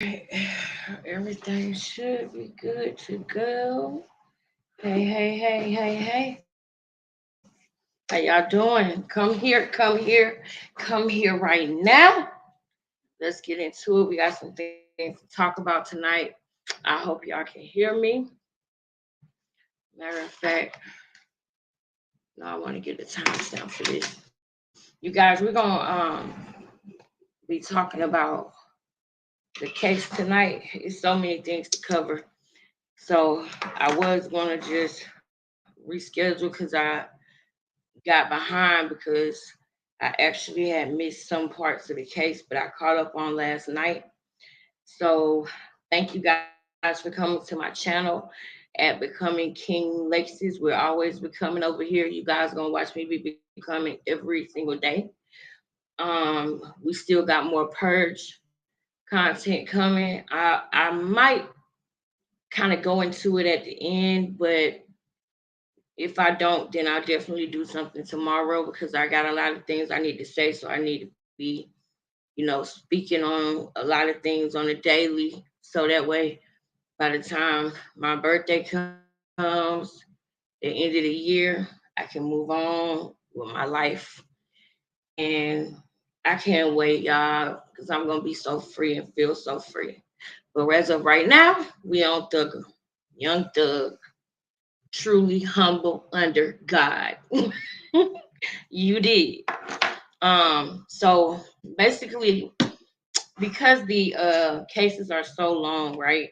Everything should be good to go. Hey, hey, hey, hey, hey. How y'all doing? Come here right now. Let's get into it. We got some things to talk about tonight. I hope y'all can hear me. Matter of fact, no, I want to get the timestamp for this. You guys, we're gonna be talking about the case tonight. It's so many things to cover. So I was gonna just reschedule because I got behind because I actually had missed some parts of the case, but I caught up on last night. So thank you guys for coming to my channel at Becoming King Laces. We're always becoming over here. You guys gonna watch me be becoming every single day. We still got more purge content coming. I might kind of go into it at the end, but if I don't, then I'll definitely do something tomorrow because I got a lot of things I need to say. So I need to be, speaking on a lot of things on a daily. So that way, by the time my birthday comes, the end of the year, I can move on with my life. And I can't wait, y'all, because I'm going to be so free and feel so free. But as of right now, we on Thugger. Young Thug, truly humble under God. You did. So basically, because the cases are so long, right?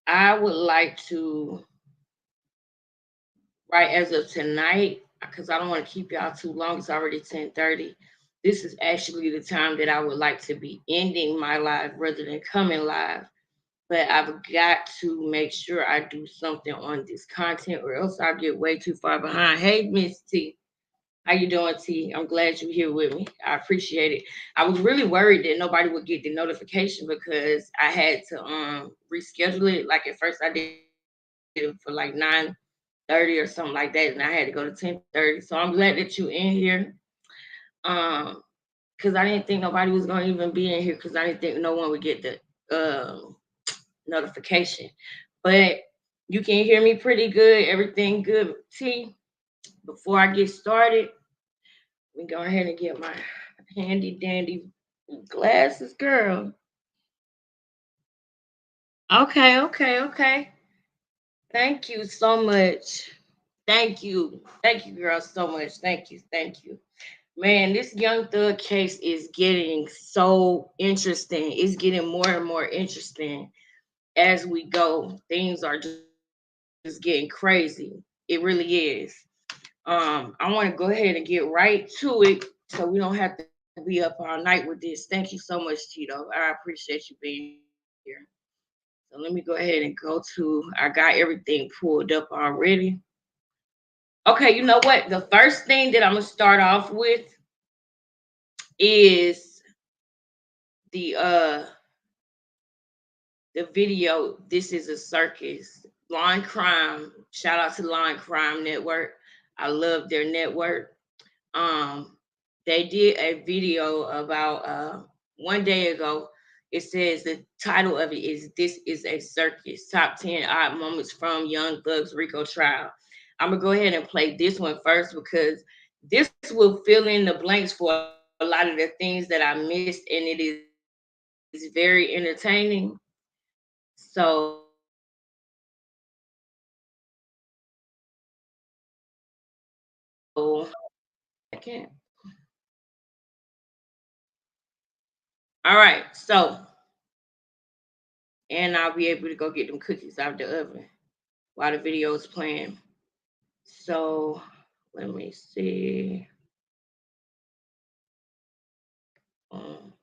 I would like to, right as of tonight, because I don't want to keep y'all too long. It's already 10:30. This is actually the time that I would like to be ending my live rather than coming live. But I've got to make sure I do something on this content, or else I'll get way too far behind. Hey, Miss T, how you doing, T? I'm glad you're here with me. I appreciate it. I was really worried that nobody would get the notification because I had to reschedule it. Like at first I did it for like 9:30 or something like that, and I had to go to 10:30. So I'm glad that you in here. Um, because I didn't think nobody was gonna even be in here because I didn't think no one would get the notification. But you can hear me pretty good. Everything good, T. Before I get started, let me go ahead and get my handy dandy glasses, girl. Okay, okay, okay. Thank you so much. Thank you. Thank you, girl, so much. Thank you. Thank you. Man, this Young Thug case is getting so interesting. It's getting more and more interesting as we go. Things are just getting crazy. It really is. I want to go ahead and get right to it so we don't have to be up all night with this. Thank you so much, Tito. I appreciate you being here. So let me go ahead and go to, I got everything pulled up already. Okay, you know what? The first thing that I'm gonna start off with is the the video. This is a circus. Line Crime. Shout out to Line Crime Network. I love their network. Um, they did a video about 1 day ago. It says the title of it is "This is a Circus: Top 10 Odd Moments from Young Thug's Rico Trial." I'm gonna go ahead and play this one first because this will fill in the blanks for a lot of the things that I missed, and it is very entertaining. So second. All right, so and I'll be able to go get them cookies out the oven while the video is playing. So let me see. Um,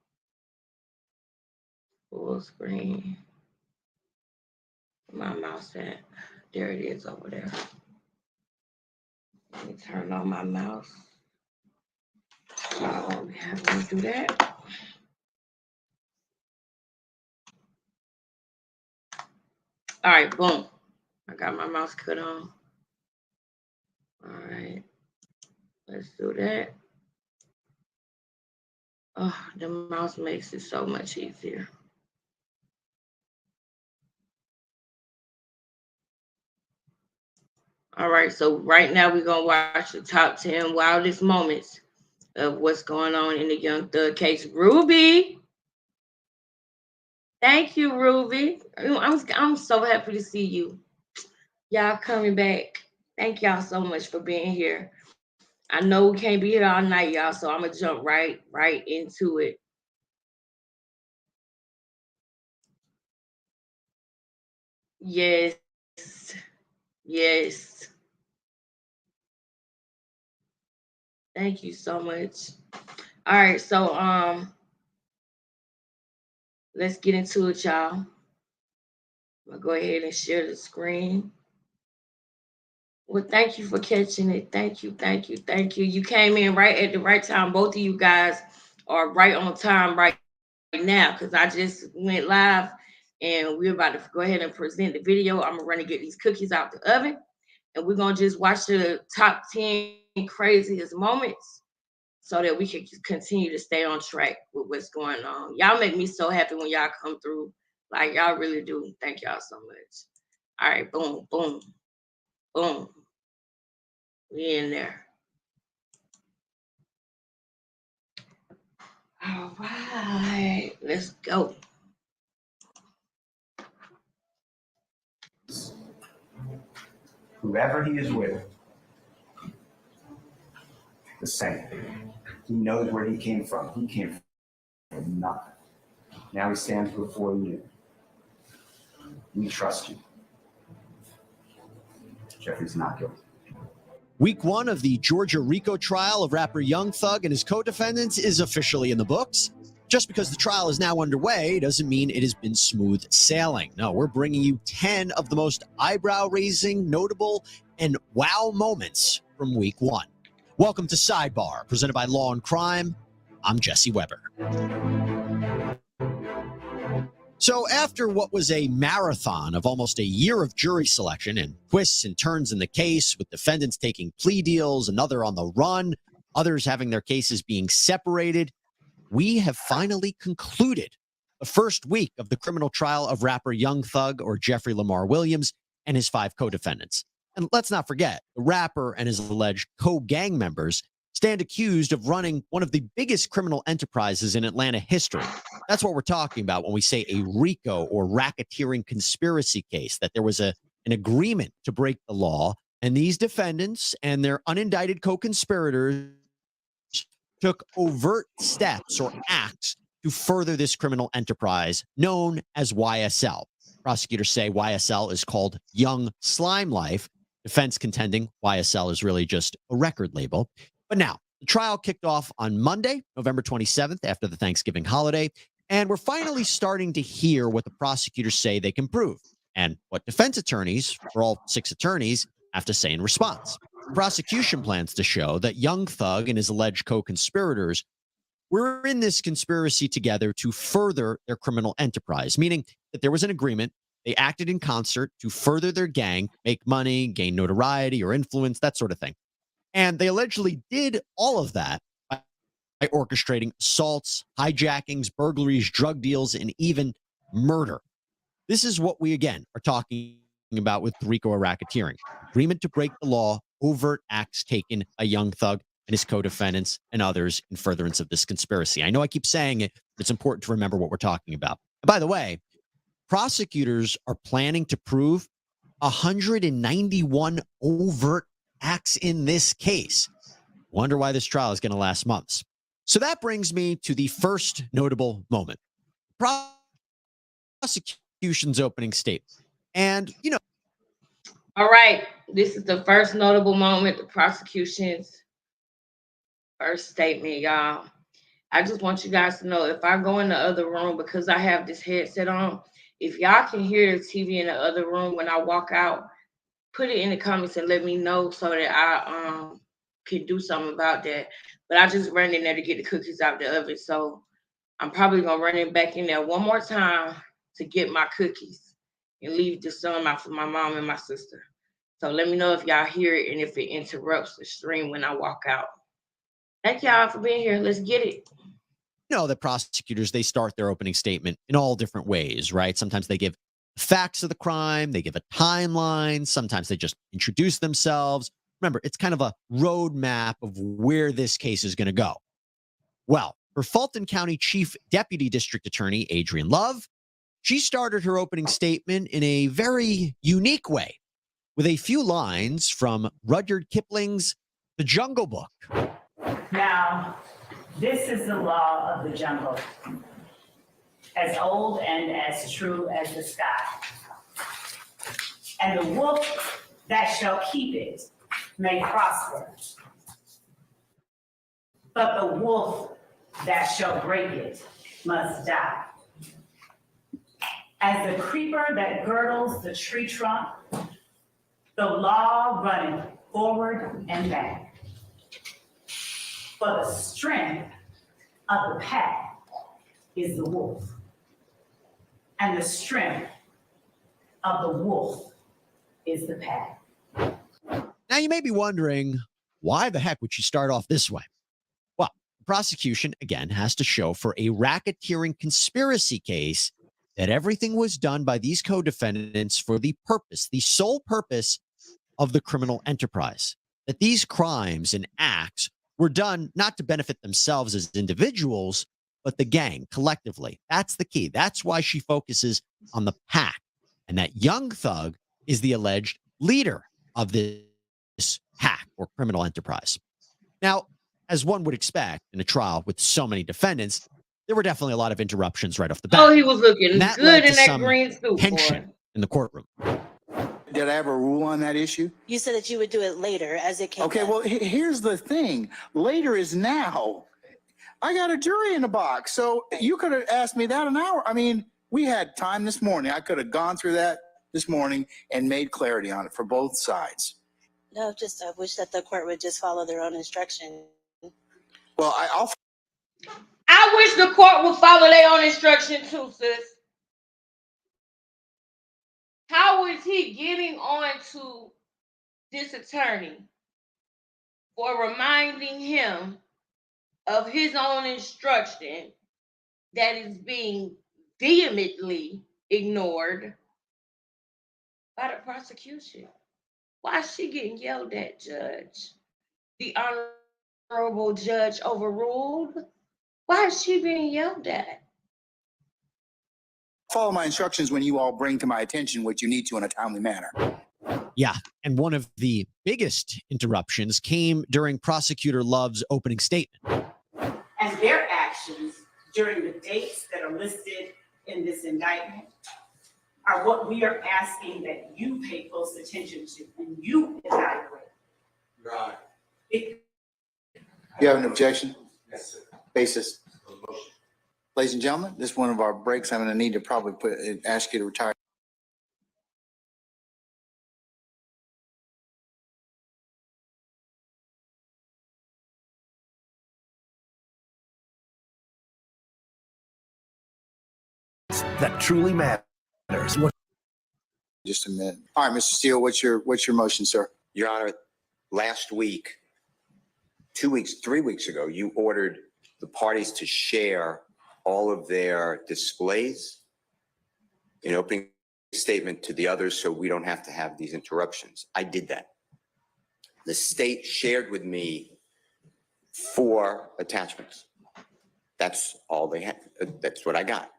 full screen. Where my mouse at? There it is over there. Let me turn on my mouse. I won't be having to do that. All right, boom. I got my mouse cut on. All right, let's do that. Oh, the mouse makes it so much easier. All right, so right now we're gonna watch the top 10 wildest moments of what's going on in the Young Thug case. Ruby, thank you, Ruby. I'm so happy to see you. Y'all coming back. Thank y'all so much for being here. I know we can't be here all night, y'all, so I'm gonna jump right into it. Yes, yes. Thank you so much. All right, so let's get into it, y'all. I'm gonna go ahead and share the screen. Well, thank you for catching it. Thank you, thank you, thank you. You came in right at the right time. Both of you guys are right on time right now because I just went live and we're about to go ahead and present the video. I'm gonna run and get these cookies out the oven and we're gonna just watch the top 10 craziest moments so that we can continue to stay on track with what's going on. Y'all make me so happy when y'all come through. Like y'all really do. Thank y'all so much. All right, boom, boom, boom. We in there. All right, let's go. Whoever he is with, the same. He knows where he came from. He came from nothing. Now he stands before you. We trust you. Jeffrey's not guilty. Week one of the Georgia RICO trial of rapper Young Thug and his co-defendants is officially in the books. Just because the trial is now underway doesn't mean it has been smooth sailing. No, we're bringing you 10 of the most eyebrow-raising, notable, and wow moments from week one. Welcome to Sidebar, presented by Law and Crime. I'm Jesse Weber. So after what was a marathon of almost a year of jury selection and twists and turns in the case, with defendants taking plea deals, another on the run, others having their cases being separated, we have finally concluded the first week of the criminal trial of rapper Young Thug, or Jeffery Lamar Wiliams, and his 5 co-defendants. And let's not forget, the rapper and his alleged co-gang members stand accused of running one of the biggest criminal enterprises in Atlanta history. That's what we're talking about when we say a RICO, or racketeering conspiracy case, that there was an agreement to break the law, and these defendants and their unindicted co-conspirators took overt steps or acts to further this criminal enterprise known as YSL. Prosecutors say YSL is called Young Slime Life. Defense contending YSL is really just a record label. But now, the trial kicked off on Monday, November 27th, after the Thanksgiving holiday, and we're finally starting to hear what the prosecutors say they can prove, and what defense attorneys, for all 6 attorneys, have to say in response. The prosecution plans to show that Young Thug and his alleged co-conspirators were in this conspiracy together to further their criminal enterprise, meaning that there was an agreement. They acted in concert to further their gang, make money, gain notoriety or influence, that sort of thing. And they allegedly did all of that by orchestrating assaults, hijackings, burglaries, drug deals, and even murder. This is what we, again, are talking about with RICO or racketeering. Agreement to break the law, overt acts taken by Young Thug and his co-defendants and others in furtherance of this conspiracy. I know I keep saying it, but it's important to remember what we're talking about. And by the way, prosecutors are planning to prove 191 overt acts in this case. Wonder why this trial is going to last months. So that brings me to the first notable moment. Prosecution's opening statement. And, All right, this is the first notable moment, the prosecution's first statement, y'all. I just want you guys to know, if I go in the other room, because I have this headset on, if y'all can hear the TV in the other room when I walk out, put it in the comments and let me know so that I can do something about that. But I just ran in there to get the cookies out the oven, so I'm probably gonna run it back in there one more time to get my cookies and leave the some out for my mom and my sister. So let me know if y'all hear it and if it interrupts the stream when I walk out. Thank y'all for being here. Let's get it. That prosecutors, they start their opening statement in all different ways, right? Sometimes they give facts of the crime. They give a timeline. Sometimes they just introduce themselves. Remember, it's kind of a roadmap of where this case is going to go. Well, for Fulton County Chief Deputy District Attorney Adrienne Love, she started her opening statement in a very unique way with a few lines from Rudyard Kipling's The Jungle Book. Now, this is the law of the jungle, as old and as true as the sky. And the wolf that shall keep it may prosper, but the wolf that shall break it must die. As the creeper that girdles the tree trunk, the law running forward and back. For the strength of the pack is the wolf, and the strength of the wolf is the pack. Now, you may be wondering, why the heck would she start off this way? Well, the prosecution, again, has to show for a racketeering conspiracy case that everything was done by these co-defendants for the purpose, the sole purpose of the criminal enterprise. That these crimes and acts were done not to benefit themselves as individuals, but the gang collectively. That's the key. That's why she focuses on the pack. And that young thug is the alleged leader of this hack or criminal enterprise. Now, as one would expect in a trial with so many defendants, there were definitely a lot of interruptions right off the bat. Oh, he was looking And that good led in to that some green suit. tension Boy. in the courtroom. Did I have a rule on that issue? You said that you would do it later as it came Okay, up. well, here's the thing. Later is now. I got a jury in the box, so you could have asked me that an hour. I mean, we had time this morning. I could have gone through that this morning and made clarity on it for both sides. No, just I wish that the court would just follow their own instruction. Well, I'll I wish the court would follow their own instruction too, sis. How is he getting on to this attorney for reminding him of his own instruction that is being vehemently ignored by the prosecution? Why is she getting yelled at, Judge? The honorable judge overruled? Why is she being yelled at? follow my instructions when you all bring to my attention what you need to in a timely manner. Yeah. And one of the biggest interruptions came during Prosecutor Love's opening statement. And their actions during the dates that are listed in this indictment are what we are asking that you pay close attention to and you evaluate. Right. It- You have an objection? Yes, sir. Basis. Motion. Ladies and gentlemen, this is one of our breaks. I'm going to need to probably ask you to retire. That truly matters. Just a minute. All right, Mr. Steele, what's your motion, sir? Your Honor, last week, 2 weeks, 3 weeks ago, you ordered the parties to share all of their displays in opening statement to the others so we don't have to have these interruptions. I did that. The state shared with me 4 attachments. That's all they had. That's what I got.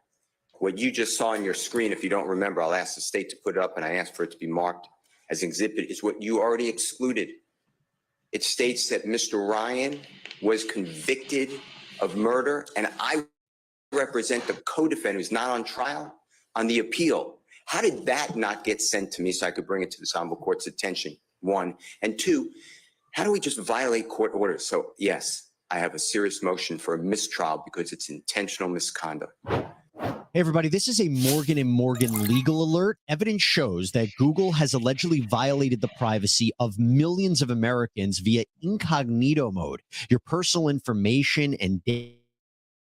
What you just saw on your screen, if you don't remember, I'll ask the state to put it up and I asked for it to be marked as exhibit, is what you already excluded. It states that Mr. Ryan was convicted of murder and I represent the co-defendant who's not on trial on the appeal. How did that not get sent to me so I could bring it to this honorable court's attention? 1. And 2, how do we just violate court orders? So yes, I have a serious motion for a mistrial because it's intentional misconduct. Hey, everybody, this is a Morgan & Morgan legal alert. Evidence shows that Google has allegedly violated the privacy of millions of Americans via incognito mode. Your personal information and data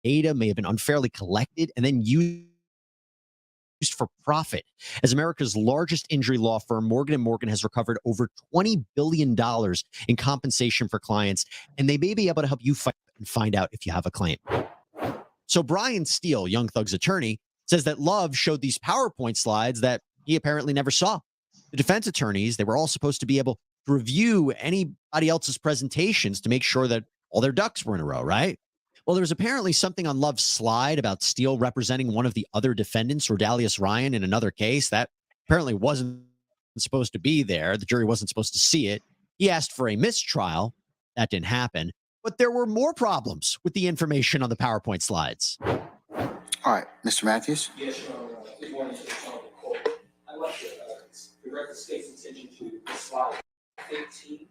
may have been unfairly collected and then used for profit. As America's largest injury law firm, Morgan & Morgan has recovered over $20 billion in compensation for clients, and they may be able to help you find out if you have a claim. So Brian Steele, Young Thug's attorney, says that Love showed these PowerPoint slides that he apparently never saw. The defense attorneys, they were all supposed to be able to review anybody else's presentations to make sure that all their ducks were in a row, right? Well, there was apparently something on Love's slide about Steele representing one of the other defendants, Rodalius Ryan, in another case that apparently wasn't supposed to be there. The jury wasn't supposed to see it. He asked for a mistrial. That didn't happen. But there were more problems with the information on the PowerPoint slides. All right, Mr. Matthews? Yes, Your Honor. Good morning to the Honorable Court. I'd like to direct the state's attention to slide 15.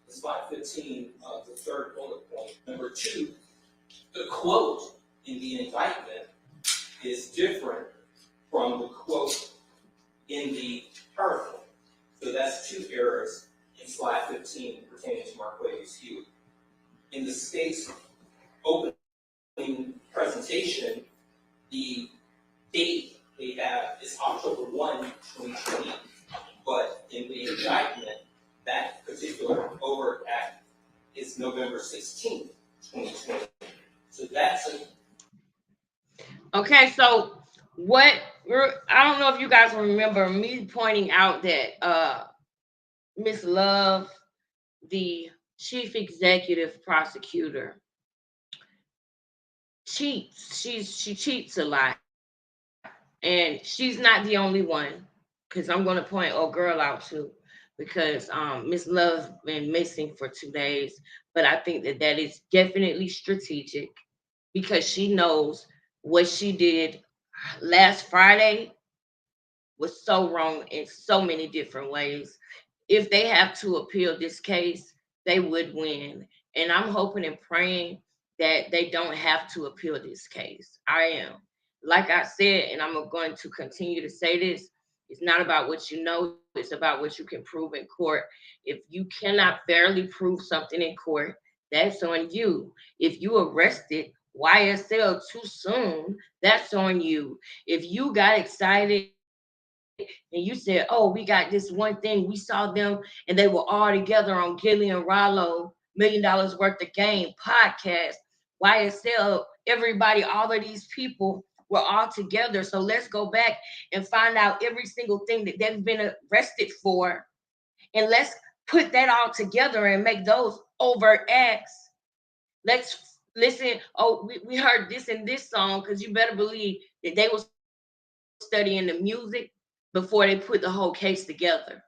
Slide 15, the third bullet point. Number 2, the quote in the indictment is different from the quote in the article. So that's 2 errors in slide 15 pertaining to Marquez Hugh. In the state's opening presentation, the date they have is October 1, 2020, but in the indictment, that particular overt act is November 16, 2020. So that's Okay, so I don't know if you guys remember me pointing out that Miss Love, the chief executive prosecutor, cheats. She cheats a lot. And she's not the only one, because I'm going to point old girl out too, because Miss Love's been missing for 2 days. But I think that is definitely strategic, because she knows what she did last Friday was so wrong in so many different ways. If they have to appeal this case, they would win. And I'm hoping and praying that they don't have to appeal this case. I am. Like I said, and I'm going to continue to say this, it's not about what you know, it's about what you can prove in court. If you cannot fairly prove something in court, that's on you. If you arrested YSL too soon, that's on you. If you got excited and you said, oh, we got this one thing, we saw them and they were all together on Gillian Rollo, $1 Million Worth of Game podcast, YSL, everybody, all of these people were all together. So let's go back and find out every single thing that they've been arrested for. And let's put that all together and make those overt acts. Let's listen. Oh, we heard this in this song, because you better believe that they was studying the music before they put the whole case together.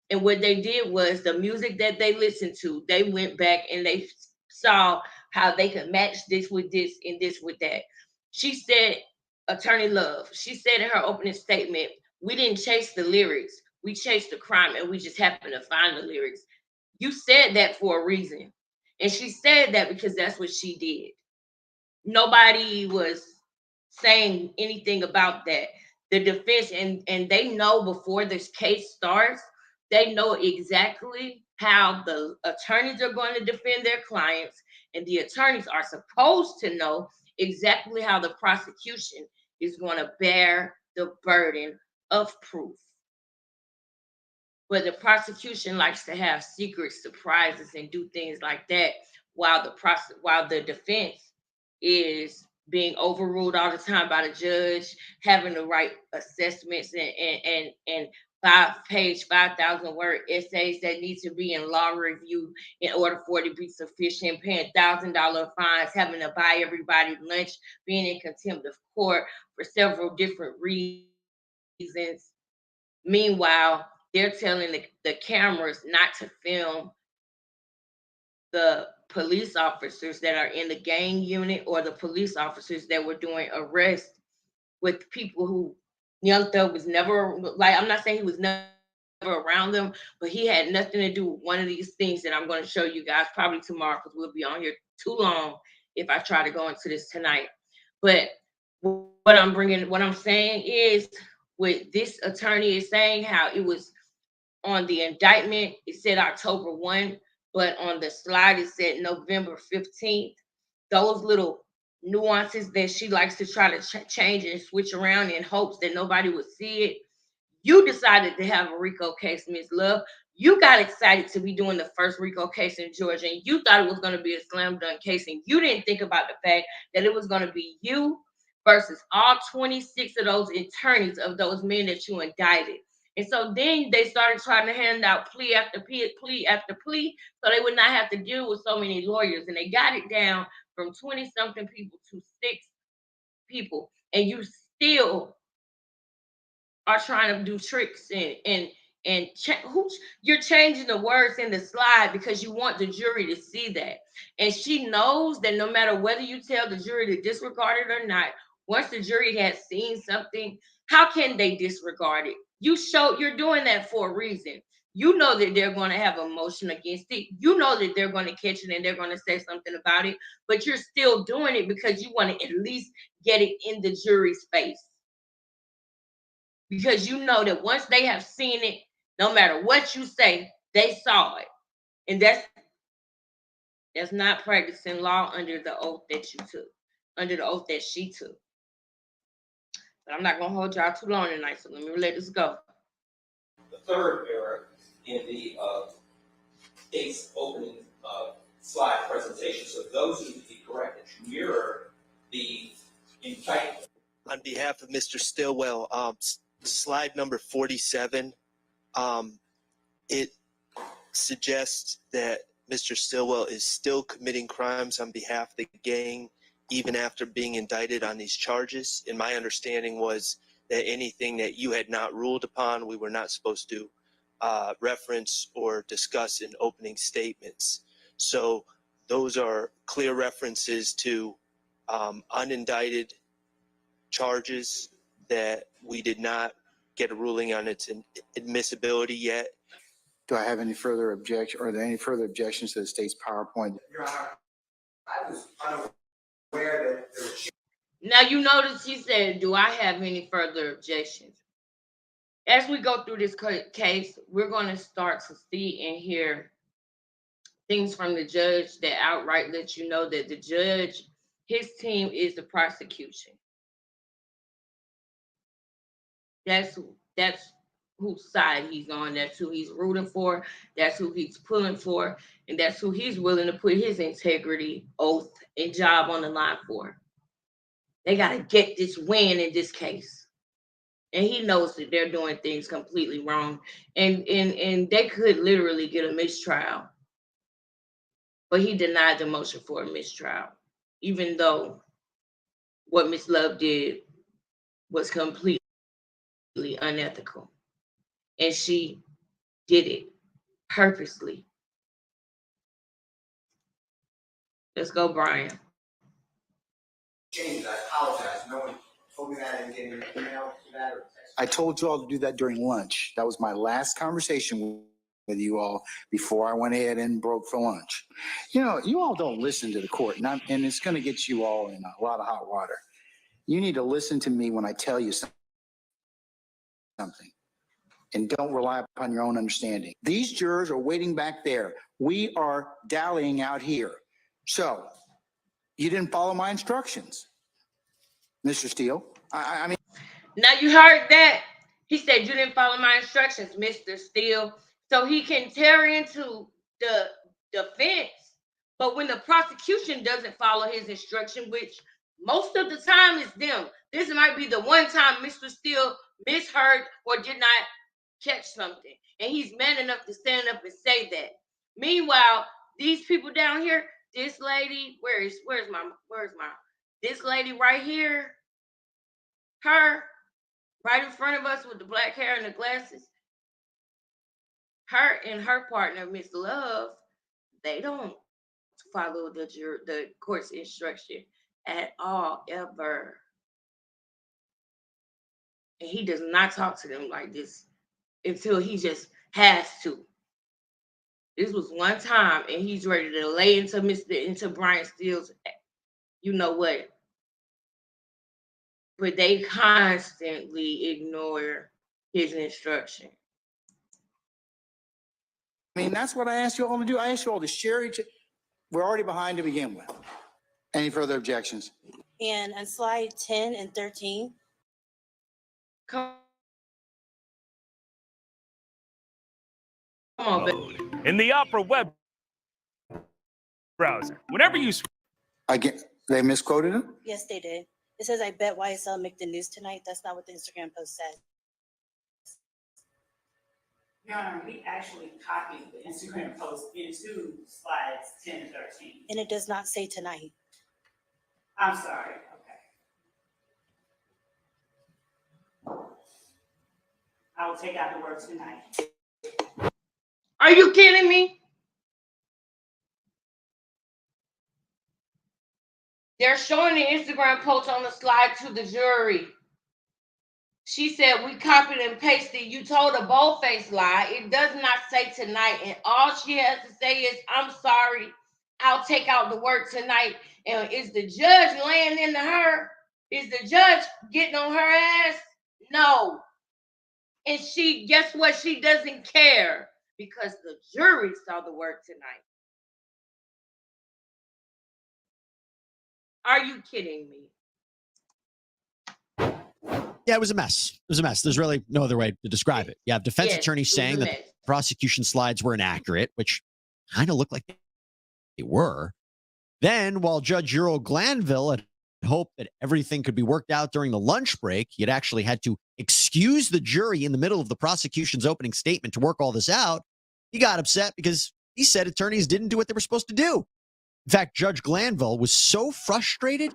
And what they did was the music that they listened to, they went back and they saw how they could match this with this and this with that. She said, Attorney Love, she said in her opening statement, we didn't chase the lyrics, we chased the crime, and we just happened to find the lyrics. You said that for a reason. And she said that because that's what she did. Nobody was saying anything about that. The defense, and they know before this case starts, they know exactly how the attorneys are going to defend their clients, and the attorneys are supposed to know exactly how the prosecution is going to bear the burden of proof. But the prosecution likes to have secret surprises and do things like that, while the defense is being overruled all the time by the judge, having to write assessments and 5,000-word essays that need to be in law review in order for it to be sufficient, paying $1,000 fines, having to buy everybody lunch, being in contempt of court for several different reasons. Meanwhile, they're telling the cameras not to film the police officers that are in the gang unit or the police officers that were doing arrests with people who Young Thug was never, like, I'm not saying he was never around them, but he had nothing to do with one of these things that I'm going to show you guys probably tomorrow, because we'll be on here too long if I try to go into this tonight. But what I'm saying is, with this attorney is saying how it was on the indictment, it said October 1, but on the slide it said November 15th. Those little nuances that she likes to try to change and switch around in hopes that nobody would see it. You decided to have a RICO case, Ms. Love. You got excited to be doing the first RICO case in Georgia, and you thought it was going to be a slam dunk case, and you didn't think about the fact that it was going to be you, versus all 26 of those attorneys of those men that you indicted. And so then they started trying to hand out plea after plea after plea, so they would not have to deal with so many lawyers. And they got it down from 20-something people to 6 people. And you still are trying to do tricks you're changing the words in the slide because you want the jury to see that. And she knows that no matter whether you tell the jury to disregard it or not, once the jury has seen something, how can they disregard it? You're doing that for a reason. You know that they're going to have a motion against it. You know that they're going to catch it and they're going to say something about it, but you're still doing it because you want to at least get it in the jury's face. Because you know that once they have seen it, no matter what you say, they saw it. And that's not practicing law under the oath that you took, under the oath that she took. But I'm not going to hold y'all too long tonight, so let me let this go. The third error in the case opening slide presentation, so those need to be corrected to mirror the indictment. On behalf of Mr. Stillwell, slide number 47, it suggests that Mr. Stillwell is still committing crimes on behalf of the gang even after being indicted on these charges. And my understanding was that anything that you had not ruled upon, we were not supposed to reference or discuss in opening statements. So those are clear references to unindicted charges that we did not get a ruling on its admissibility yet. Do I have any further objection, or are there any further objections to the state's PowerPoint? Your Honor, I was unaware that there was. Now you notice he said, do I have any further objections? As we go through this case, we're going to start to see and hear things from the judge that outright let you know that the judge, his team is the prosecution. That's whose side he's on. That's who he's rooting for. That's who he's pulling for. And that's who he's willing to put his integrity, oath, and job on the line for. They got to get this win in this case. And he knows that they're doing things completely wrong. And they could literally get a mistrial. But he denied the motion for a mistrial, even though what Ms. Love did was completely unethical. And she did it purposely. Let's go, Brian. James, I apologize. No one told me that. I didn't get an email to that or text. I told you all to do that during lunch. That was my last conversation with you all before I went ahead and broke for lunch. You know, you all don't listen to the court, and it's going to get you all in a lot of hot water. You need to listen to me when I tell you something, and don't rely upon your own understanding. These jurors are waiting back there. We are dallying out here. So you didn't follow my instructions, Mr. Steele. I mean. Now you heard that. He said you didn't follow my instructions, Mr. Steele. So he can tear into the defense. But when the prosecution doesn't follow his instruction, which most of the time is them, this might be the one time Mr. Steele misheard or did not catch something. And he's man enough to stand up and say that. Meanwhile, these people down here, this lady, where's my this lady right here, her right in front of us with the black hair and the glasses, her and her partner, Miss Love, they don't follow the court's instruction at all, ever. And he does not talk to them like this until he just has to. This was one time, and he's ready to lay into Brian Steele's, you know what? But they constantly ignore his instruction. I mean, that's what I asked you all to do. I asked you all to share each. We're already behind to begin with. Any further objections? And on slide 10 and 13. Come on, baby. In the Opera web browser, whenever you Again, they misquoted him? Yes, they did. It says, I bet YSL make the news tonight. That's not what the Instagram post said. Your Honor, we actually copied the Instagram post into slides 10 and 13. And it does not say tonight. I'm sorry, okay. I will take out the word tonight. Are you kidding me? They're showing the Instagram post on the slide to the jury. She said, we copied and pasted. You told a bold-faced lie. It does not say tonight. And all she has to say is, I'm sorry. I'll take out the word tonight. And is the judge laying into her? Is the judge getting on her ass? No. And she, guess what? She doesn't care because the jury saw the word tonight. Are you kidding me? Yeah, it was a mess. It was a mess. There's really no other way to describe it. You have defense Yes, attorneys it was saying a that mess. the prosecution slides were inaccurate, which kind of looked like they were. Then, while Judge Earl Glanville had hoped that everything could be worked out during the lunch break, he had actually had to excuse the jury in the middle of the prosecution's opening statement to work all this out. He got upset because he said attorneys didn't do what they were supposed to do. In fact, Judge Glanville was so frustrated,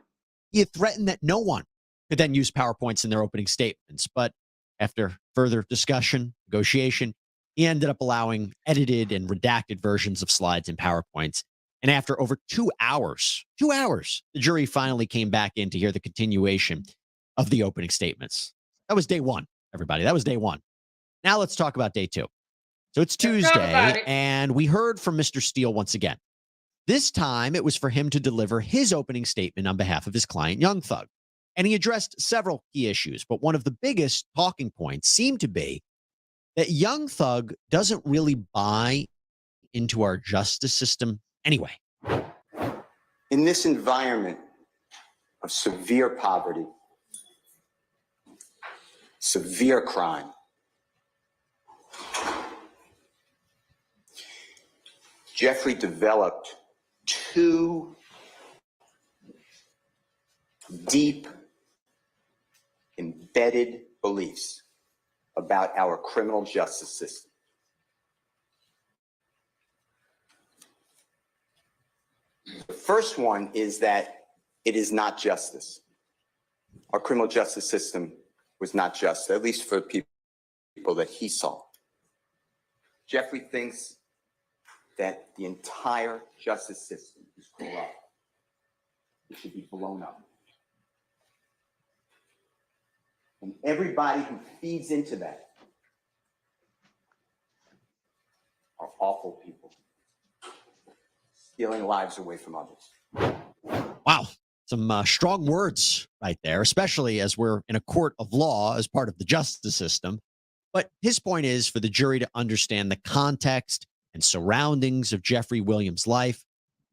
he had threatened that no one could then use PowerPoints in their opening statements. But after further discussion, negotiation, he ended up allowing edited and redacted versions of slides and PowerPoints. And after over 2 hours, the jury finally came back in to hear the continuation of the opening statements. That was day one, everybody. That was day one. Now let's talk about day two. So it's Tuesday, and we heard from Mr. Steele once again. This time, it was for him to deliver his opening statement on behalf of his client, Young Thug. And he addressed several key issues, but one of the biggest talking points seemed to be that Young Thug doesn't really buy into our justice system anyway. In this environment of severe poverty, severe crime, Jeffrey developed two deep, embedded beliefs about our criminal justice system. The first one is that it is not justice. Our criminal justice system was not just, at least for people that he saw. Jeffrey thinks that the entire justice system is corrupt. It should be blown up. And everybody who feeds into that are awful people, stealing lives away from others. Wow. Some strong words right there, especially as we're in a court of law as part of the justice system. But his point is for the jury to understand the context and surroundings of Jeffrey Wiliams' life.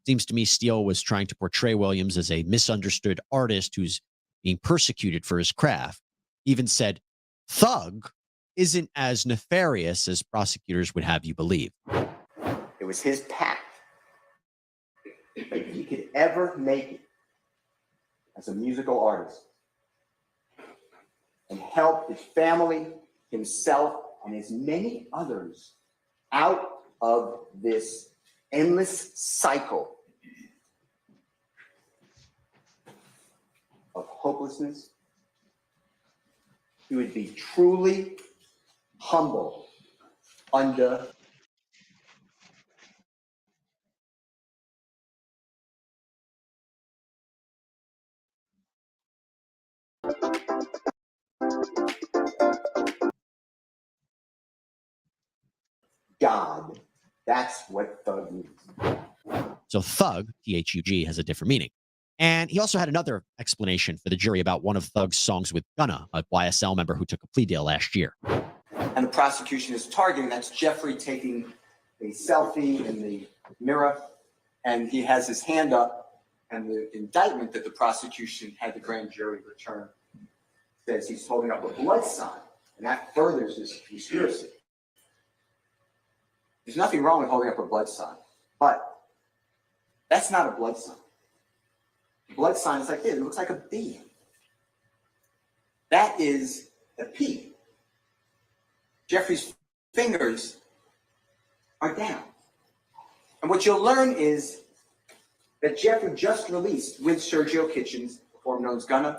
Seems to me Steele was trying to portray Wiliams as a misunderstood artist who's being persecuted for his craft. He even said, Thug isn't as nefarious as prosecutors would have you believe. It was his pact that if he could ever make it as a musical artist and help his family, himself, and as many others out of this endless cycle of hopelessness, he would be truly humble under God. That's what thug means. So thug, T-H-U-G, has a different meaning. And he also had another explanation for the jury about one of Thug's songs with Gunna, a YSL member who took a plea deal last year. And the prosecution is targeting, that's Jeffrey taking a selfie in the mirror, and he has his hand up, and the indictment that the prosecution had the grand jury return says he's holding up a blood sign, and that furthers this conspiracy. There's nothing wrong with holding up a blood sign, but that's not a blood sign. A blood sign is like this, it looks like a bee. That is a P. Jeffrey's fingers are down. And what you'll learn is that Jeffrey just released with Sergio Kitchens, performed known as Gunna,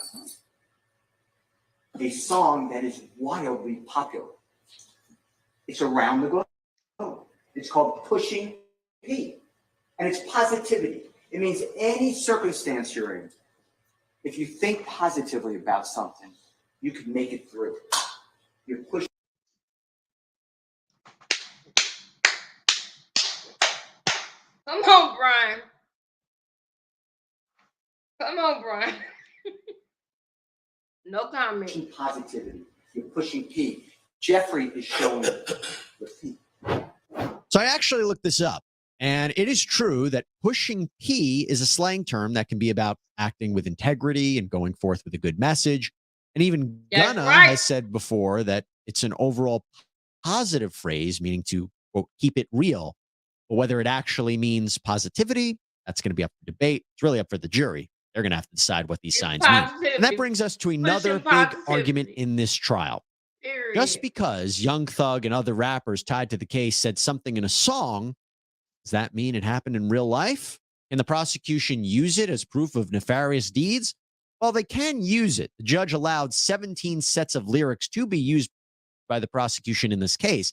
a song that is wildly popular. It's around the globe. It's called Pushing P. And it's positivity. It means any circumstance you're in, if you think positively about something, you can make it through. You're pushing. Come on, Brian. Come on, Brian. No comment. Pushing positivity. You're pushing P. Jeffrey is showing the P. So I actually looked this up, and it is true that pushing P is a slang term that can be about acting with integrity and going forth with a good message. And even That's Gunna right. has said before that it's an overall positive phrase, meaning to, quote, keep it real. But whether it actually means positivity, that's going to be up for debate. It's really up for the jury. They're going to have to decide what these It's signs mean. And positivity. that brings us to another big positivity. argument in this trial. Period. Just because Young Thug and other rappers tied to the case said something in a song, does that mean it happened in real life? Can the prosecution use it as proof of nefarious deeds? Well, they can use it. The judge allowed 17 sets of lyrics to be used by the prosecution in this case.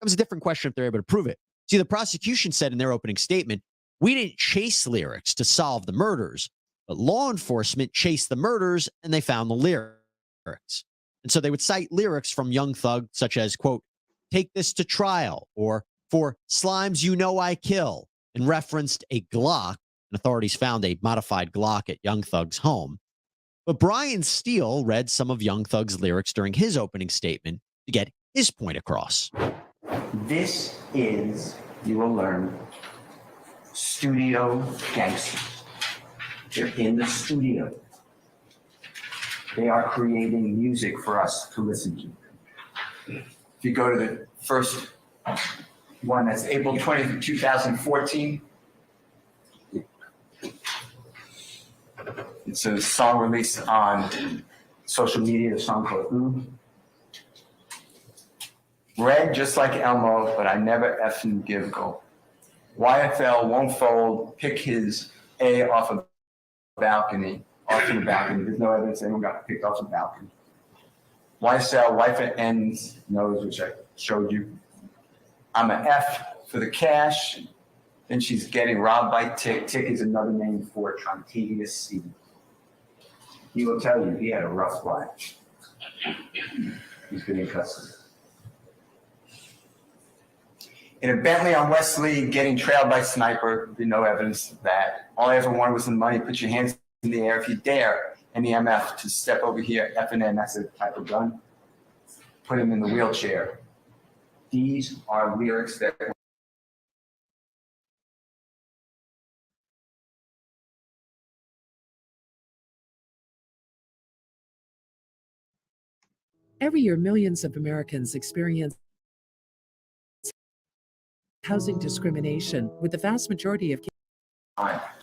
That was a different question if they're able to prove it. See, the prosecution said in their opening statement, we didn't chase lyrics to solve the murders, but law enforcement chased the murders and they found the lyrics. And so they would cite lyrics from Young Thug, such as, quote, take this to trial, or for slimes you know I kill, and referenced a Glock, and authorities found a modified Glock at Young Thug's home. But Brian Steele read some of Young Thug's lyrics during his opening statement to get his point across. This is, you will learn, studio gangsters. They're in the studio. They are creating music for us to listen to. If you go to the first one, that's April 20th, 2014. It's a song released on social media, a song called Ooh. Red just like Elmo, but I never effing give go. YFL won't fold, pick his A off a balcony, off to the balcony. There's no evidence anyone got picked off the balcony. YSL, wife at ends, nose, which I showed you. I'm an F for the cash. Then she's getting robbed by Tick. Tick is another name for Trontavious C. He will tell you he had a rough life. He's been in custody. In a Bentley on Wesley, getting trailed by sniper, there'd be no evidence of that. All I ever wanted was the money. Put your hands in the air if you dare. And the MF to step over here, F&N, that's a type of gun. Put him in the wheelchair. These are lyrics that Every year, millions of Americans experience housing discrimination, with the vast majority of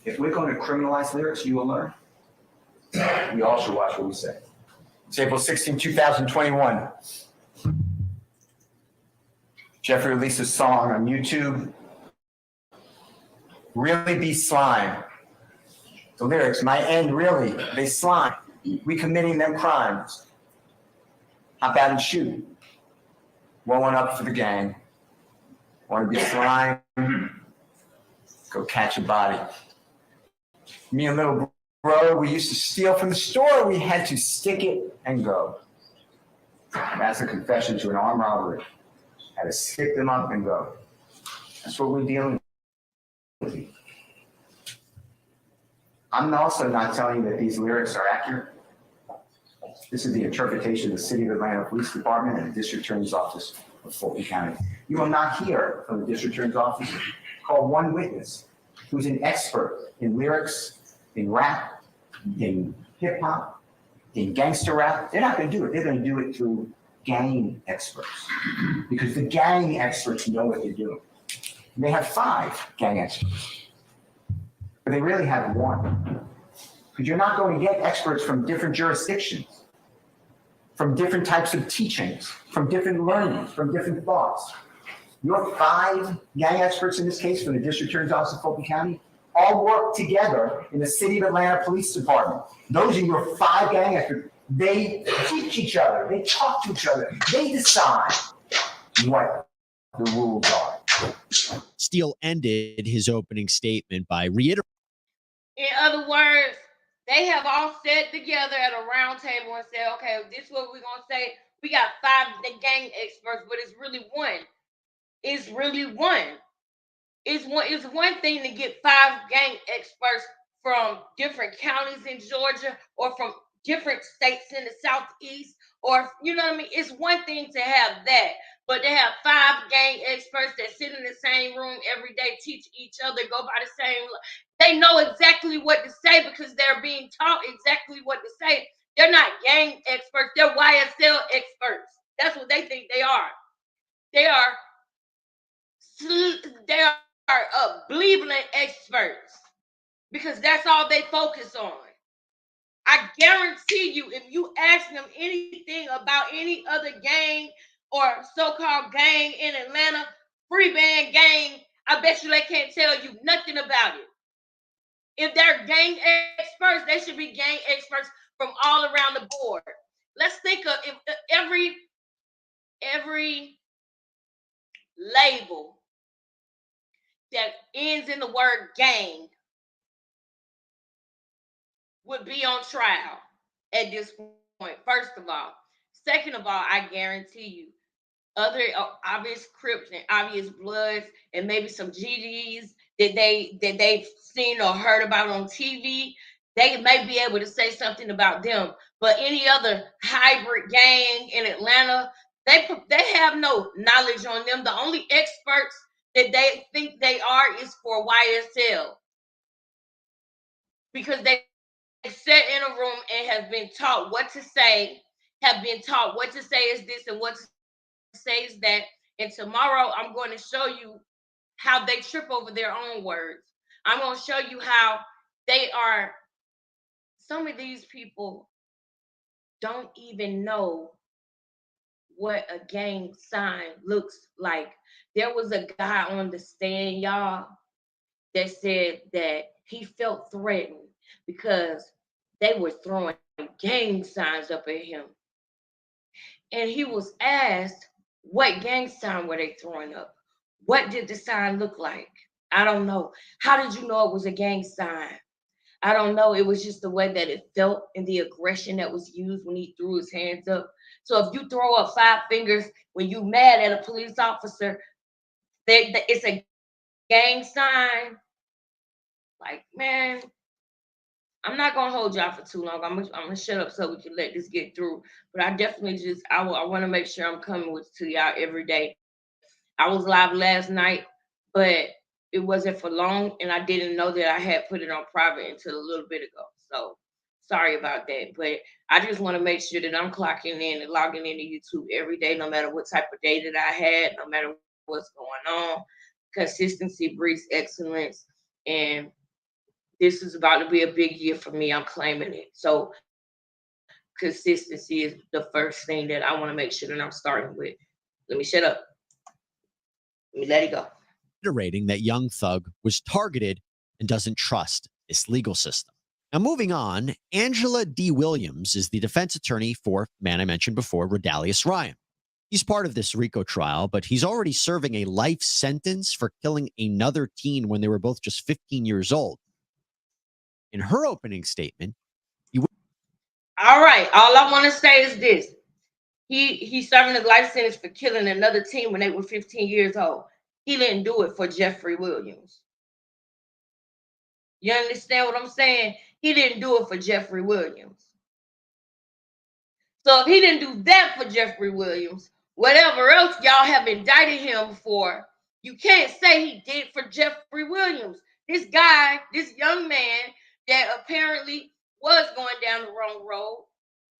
if we're going to criminalize lyrics, you will learn. We all should watch what we say. It's April 16, 2021. Jeffery released a song on YouTube. Really be slime. The lyrics, my end really, they slime. We committing them crimes. Hop out and shoot. Rolling up for the gang. Want to be slime? Go catch a body. Me and little bro, we used to steal from the store. We had to stick it and go. That's a confession to an armed robbery. Had to stick them up and go. That's what we're dealing with. I'm also not telling you that these lyrics are accurate. This is the interpretation of the City of Atlanta Police Department and the District Attorney's Office of Fulton County. You will not hear from the District Attorney's Office. Call one witness who's an expert in lyrics, in rap, in hip hop, in gangster rap. They're not going to do it. They're going to do it through gang experts, because the gang experts know what they're doing. And they have 5 gang experts, but they really have 1, because you're not going to get experts from different jurisdictions. from different types of teachings, from different learnings, from different thoughts. Your 5 gang experts in this case from the District Attorney's Office of Fulton County all work together in the City of Atlanta Police Department. Those are your 5 gang experts. They teach each other. They talk to each other. They decide what the rules are. Steele ended his opening statement by reiterating. In other words, they have all sat together at a round table and said, okay, this is what we're going to say. We got 5 gang experts, but it's really one. It's really one. It's one thing to get 5 gang experts from different counties in Georgia or from different states in the Southeast, or you know what I mean? It's one thing to have that, but to have 5 gang experts that sit in the same room every day, teach each other, go by the same, they know exactly what to say because they're being taught exactly what to say. They're not gang experts, they're YSL experts. That's what they think they are. They are Cleveland experts because that's all they focus on. I guarantee you, if you ask them anything about any other gang or so-called gang in Atlanta, free band gang, I bet you they can't tell you nothing about it. If they're gang experts, they should be gang experts from all around the board. Let's think of if every label that ends in the word gang would be on trial at this point, first of all. Second of all, I guarantee you, other obvious Crips and obvious Bloods and maybe some GDs that they've seen or heard about on TV, they may be able to say something about them. But any other hybrid gang in Atlanta, they have no knowledge on them. The only experts that they think they are is for YSL because they sit in a room and have been taught what to say, have been taught what to say is this and what to say is that. And tomorrow I'm going to show you how they trip over their own words. I'm going to show you how some of these people don't even know what a gang sign looks like. There was a guy on the stand, y'all, that said that he felt threatened because they were throwing gang signs up at him. And he was asked, what gang sign were they throwing up? What did the sign look like? I don't know. How did you know it was a gang sign? I don't know. It was just the way that it felt and the aggression that was used when he threw his hands up. So if you throw up 5 fingers when you mad at a police officer, it's a gang sign. Like, man, I'm not gonna hold y'all for too long. I'm gonna shut up so we can let this get through. But I definitely I want to make sure I'm coming to y'all every day. I was live last night, but it wasn't for long, and I didn't know that I had put it on private until a little bit ago. So sorry about that. But I just want to make sure that I'm clocking in and logging into YouTube every day, no matter what type of day that I had, no matter what's going on. Consistency breeds excellence, and this is about to be a big year for me. I'm claiming it. So consistency is the first thing that I want to make sure that I'm starting with. Let me shut up. Let me let it go. Reiterating that Young Thug was targeted and doesn't trust this legal system. Now, moving on, Angela D. Wiliams is the defense attorney for man I mentioned before, Rodalius Ryan. He's part of this RICO trial, but he's already serving a life sentence for killing another teen when they were both just 15 years old. In her opening statement, all right, all I want to say is this. He's serving a life sentence for killing another teen when they were 15 years old. He didn't do it for Jeffery Wiliams. You understand what I'm saying? He didn't do it for Jeffery Wiliams. So if he didn't do that for Jeffery Wiliams, whatever else y'all have indicted him for, you can't say he did for Jeffery Wiliams. This guy, this young man that apparently was going down the wrong road,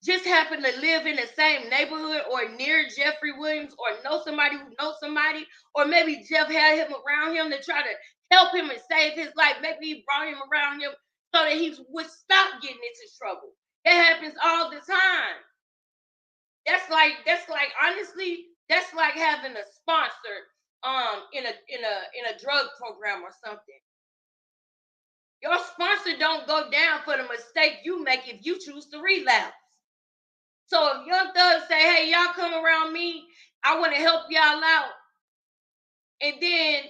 just happened to live in the same neighborhood or near Jeffery Wiliams or know somebody who knows somebody, or maybe Jeff had him around him to try to help him and save his life. Maybe he brought him around him so that he would stop getting into trouble. It happens all the time. That's like honestly, that's like having a sponsor in a drug program or something. Your sponsor don't go down for the mistake you make if you choose to relapse. So if Young Thug say, hey, y'all come around me, I want to help y'all out. And then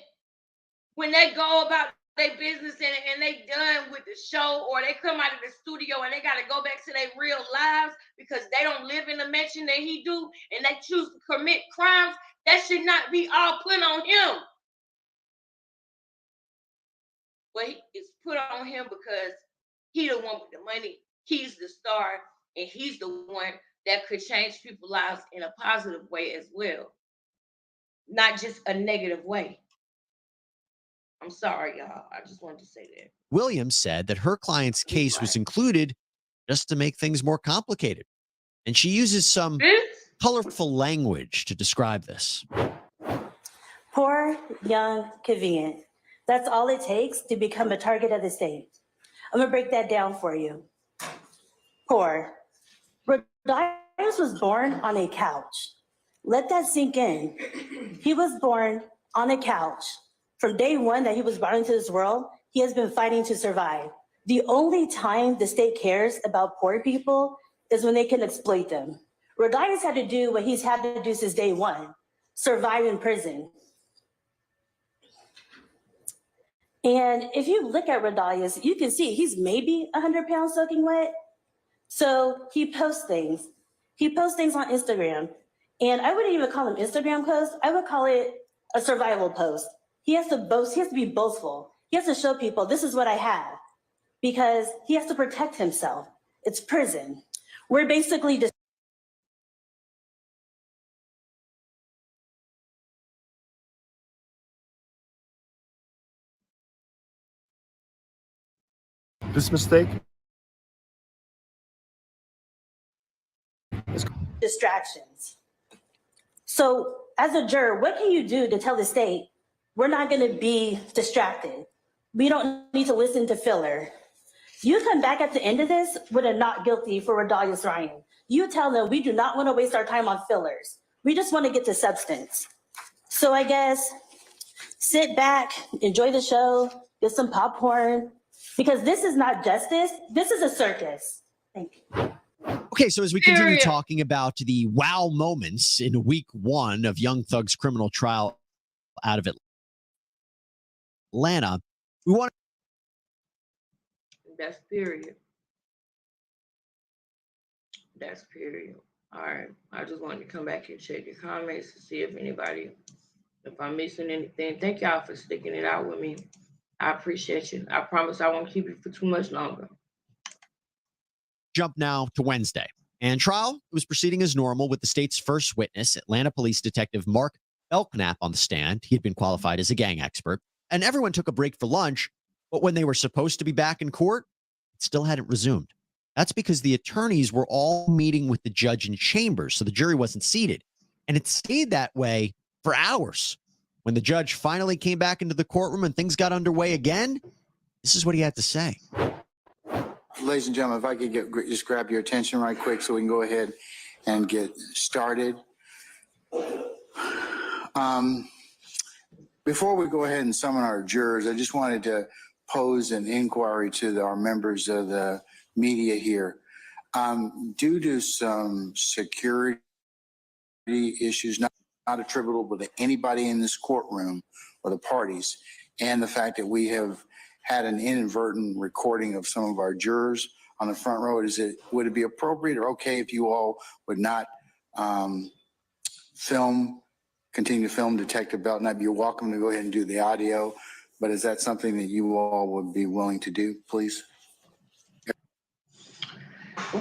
when they go about their business and they done with the show, or they come out of the studio and they got to go back to their real lives because they don't live in the mansion that he do, and they choose to commit crimes, that should not be all put on him. But it's put on him because he the one with the money. He's the star, and he's the one that could change people's lives in a positive way as well, not just a negative way. I'm sorry, y'all. I just wanted to say that. Wiliams said that her client's case was included just to make things more complicated. And she uses some colorful language to describe this. Poor, young, convenient. That's all it takes to become a target of the state. I'm gonna break that down for you. Poor. Rodriguez was born on a couch. Let that sink in. He was born on a couch. From day one that he was brought into this world, he has been fighting to survive. The only time the state cares about poor people is when they can exploit them. Rodriguez had to do what he's had to do since day one, survive in prison. And if you look at Rodriguez, you can see he's maybe 100 pounds soaking wet. So he posts things. He posts things on Instagram. And I wouldn't even call them Instagram posts. I would call it a survival post. He has to boast. He has to be boastful. He has to show people, this is what I have. Because he has to protect himself. It's prison. We're basically just This mistake distractions. So as a juror, what can you do to tell the state, we're not going to be distracted? We don't need to listen to filler. You come back at the end of this with a not guilty for Rodriguez Ryan. You tell them we do not want to waste our time on fillers. We just want to get to substance. So I guess sit back, enjoy the show, get some popcorn, because this is not justice. This is a circus. Thank you. Okay, so as we continue talking about the wow moments in week one of Young Thug's criminal trial out of Atlanta, we want That's period. That's period. All right. I just wanted to come back and check the comments to see if I'm missing anything. Thank y'all for sticking it out with me. I appreciate you. I promise I won't keep you for too much longer. jump now to Wednesday. And trial was proceeding as normal with the state's first witness, Atlanta Police Detective Mark Belknap, on the stand. He had been qualified as a gang expert. And everyone took a break for lunch, but when they were supposed to be back in court, it still hadn't resumed. That's because the attorneys were all meeting with the judge in chambers, so the jury wasn't seated. And it stayed that way for hours. When the judge finally came back into the courtroom and things got underway again, this is what he had to say. Ladies and gentlemen, if I could just grab your attention right quick so we can go ahead and get started. Before we go ahead and summon our jurors, I just wanted to pose an inquiry to our members of the media here. Due to some security issues not attributable to anybody in this courtroom or the parties, and the fact that we have had an inadvertent recording of some of our jurors on the front row, would it be appropriate or okay if you all would not continue to film Detective Belknap? You're welcome to go ahead and do the audio, but is that something that you all would be willing to do, please?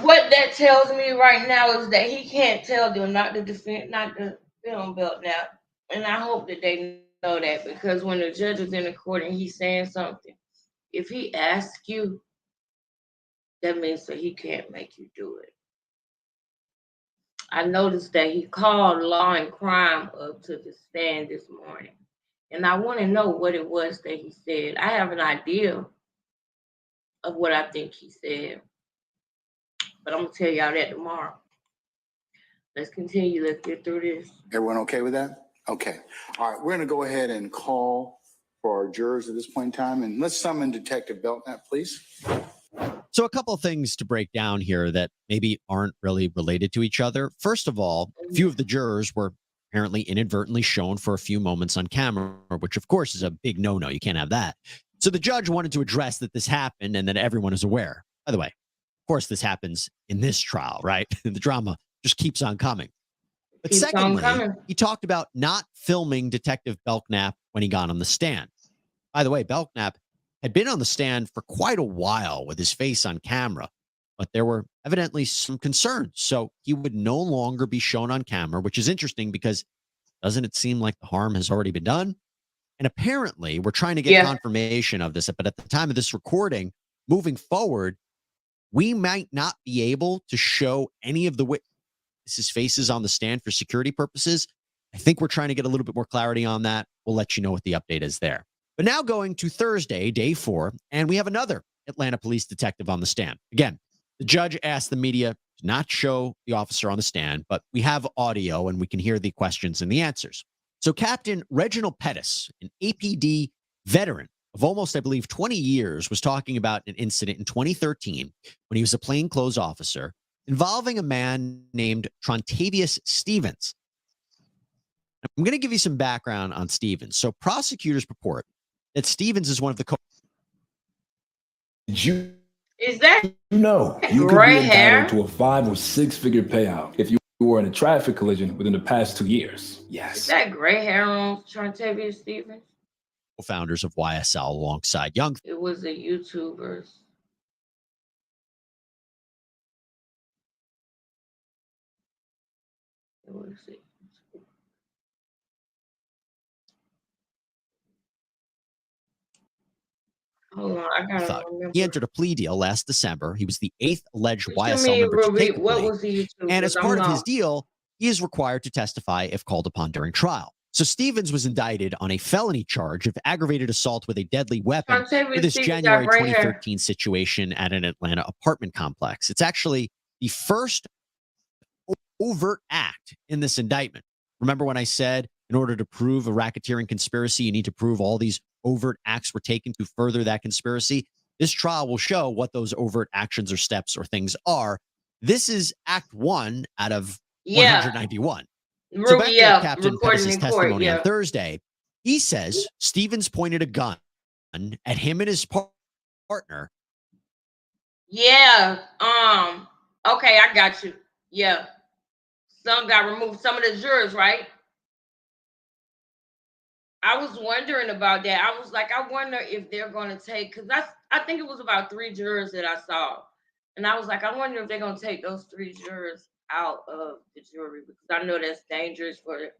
What that tells me right now is that he can't tell them not to film Belknap. And I hope that they know that, because when the judge is in the court and he's saying something, if he asks you, that means that he can't make you do it. I noticed that he called Law and Crime up to the stand this morning. And I want to know what it was that he said. I have an idea of what I think he said, but I'm going to tell y'all that tomorrow. Let's continue. Let's get through this. Everyone okay with that? Okay. All right, we're gonna go ahead and call for our jurors at this point in time, and let's summon Detective Belknap, please. So a couple of things to break down here that maybe aren't really related to each other. First of all, a few of the jurors were apparently inadvertently shown for a few moments on camera, which of course is a big no-no. You can't have that. So the judge wanted to address that this happened and that everyone is aware. By the way, of course, this happens in this trial, right? The drama just keeps on coming. But Keeps on secondly, coming. he talked about not filming Detective Belknap when he got on the stand. By the way, Belknap had been on the stand for quite a while with his face on camera, but there were evidently some concerns. So he would no longer be shown on camera, which is interesting because doesn't it seem like the harm has already been done? And apparently, we're trying to get confirmation of this, but at the time of this recording, moving forward, we might not be able to show any of the witnesses' faces on the stand for security purposes. I think we're trying to get a little bit more clarity on that. We'll let you know what the update is there. But now going to Thursday, day 4, and we have another Atlanta police detective on the stand. Again, the judge asked the media to not show the officer on the stand, but we have audio and we can hear the questions and the answers. So Captain Reginald Pettis, an APD veteran of almost, I believe, 20 years, was talking about an incident in 2013 when he was a plainclothes officer involving a man named Trontavious Stevens. I'm going to give you some background on Stevens. So prosecutors report that Stevens is one of the Is that you could gray be hair? entitled to a 5 or 6 figure payout if you were in a traffic collision within the past 2 years. Yes. Is that gray hair on Trontavious Stevens? co-founders of YSL alongside young. It was the YouTubers. Let me see. Hold on, I gotta remember. He entered a plea deal last December. He was the 8th alleged What you YSL mean, member to take the what plea. was the YouTubers? And as I'm part of his lost. deal, he is required to testify if called upon during trial. So Stevens was indicted on a felony charge of aggravated assault with a deadly weapon for this January 2013 situation at an Atlanta apartment complex. It's actually the first overt act in this indictment. Remember when I said in order to prove a racketeering conspiracy, you need to prove all these overt acts were taken to further that conspiracy? This trial will show what those overt actions or steps or things are. This is Act 1 out of 191. So back to Captain Pettis' testimony on Thursday, he says Stevens pointed a gun at him and his partner. Yeah. Okay, I got you. Yeah. Some got removed. Some of the jurors, right? I was wondering about that. I was like, I wonder if they're going to take, because I think it was about 3 jurors that I saw. And I was like, I wonder if they're going to take those 3 jurors out of the jury, because I know that's dangerous for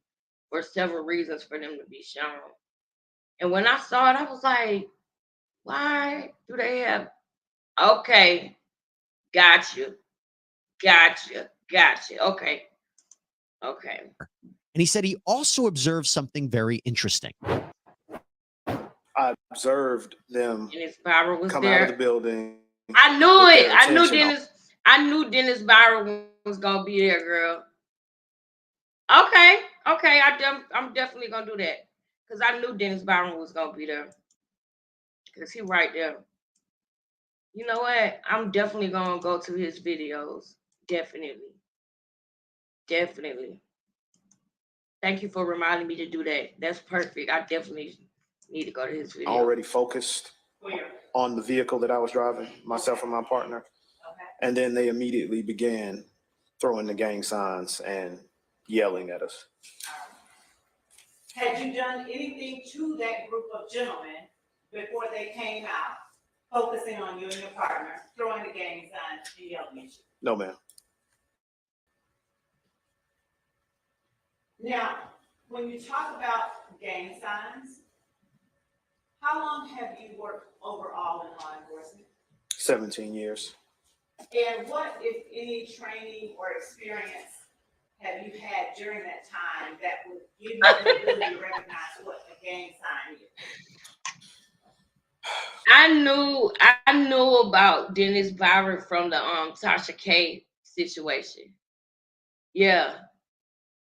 several reasons for them to be shown. And when I saw it, I was like, why do they have? Okay, got you. Okay. And he said he also observed something very interesting. I observed them Dennis Byron was come there. out of the building. I knew it. Attention. I knew Dennis Byron was gonna be there, girl. Okay. I'm definitely gonna do that because I knew Dennis Byron was gonna be there because he right there. You know what? I'm definitely gonna go to his videos. Definitely. Thank you for reminding me to do that. That's perfect. I definitely need to go to his video. Already focused on the vehicle that I was driving, myself and my partner. Okay. And then they immediately began throwing the gang signs and yelling at us. Had you done anything to that group of gentlemen before they came out, focusing on you and your partner, throwing the gang signs and yelling at you? No, ma'am. Now, when you talk about gang signs, how long have you worked overall in law enforcement? 17 years. And what, if any, training or experience have you had during that time that would give you the ability to recognize what a gang sign is? I knew about Dennis Byron from the Tasha K situation. Yeah,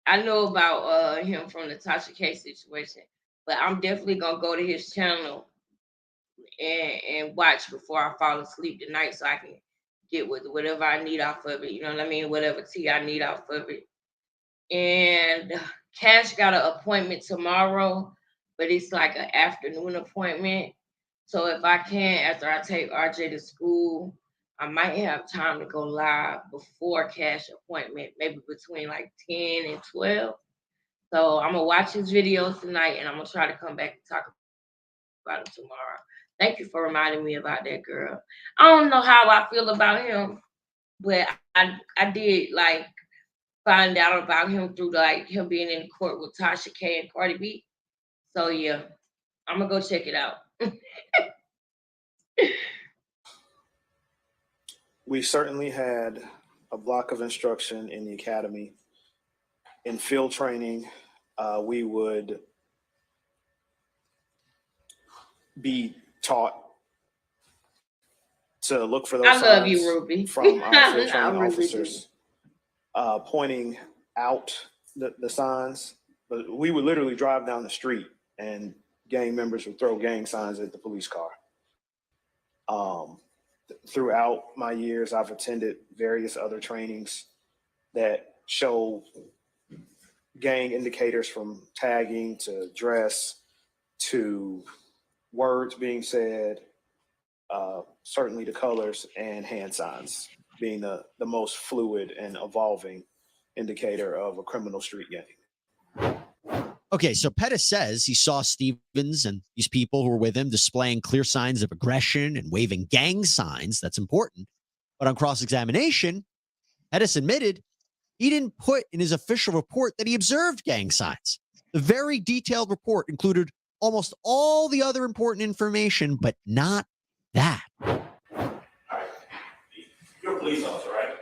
I know about him from the Tasha K situation, but I'm definitely gonna go to his channel and watch before I fall asleep tonight, so I can get with whatever I need off of it. You know what I mean? Whatever tea I need off of it. And Cash got an appointment tomorrow, but it's like an afternoon appointment. So if I can, after I take RJ to school, I might have time to go live before Cash appointment, maybe between like 10 and 12. So I'm gonna watch his videos tonight, and I'm gonna try to come back and talk about him tomorrow. Thank you for reminding me about that girl. I don't know how I feel about him, but I did like find out about him through like him being in court with Tasha K and Cardi B. So yeah, I'm gonna go check it out. We certainly had a block of instruction in the academy. In field training, we would be taught to look for those I love you, signs Ruby. from our field I training really do. officers, pointing out the signs. But we would literally drive down the street and gang members would throw gang signs at the police car. Throughout my years, I've attended various other trainings that show gang indicators, from tagging to dress to words being said, certainly the colors, and hand signs being the most fluid and evolving indicator of a criminal street gang. Okay, so Pettis says he saw Stevens and these people who were with him displaying clear signs of aggression and waving gang signs. That's important. But on cross-examination, Pettis admitted he didn't put in his official report that he observed gang signs. The very detailed report included almost all the other important information, but not that. You're a police officer, right?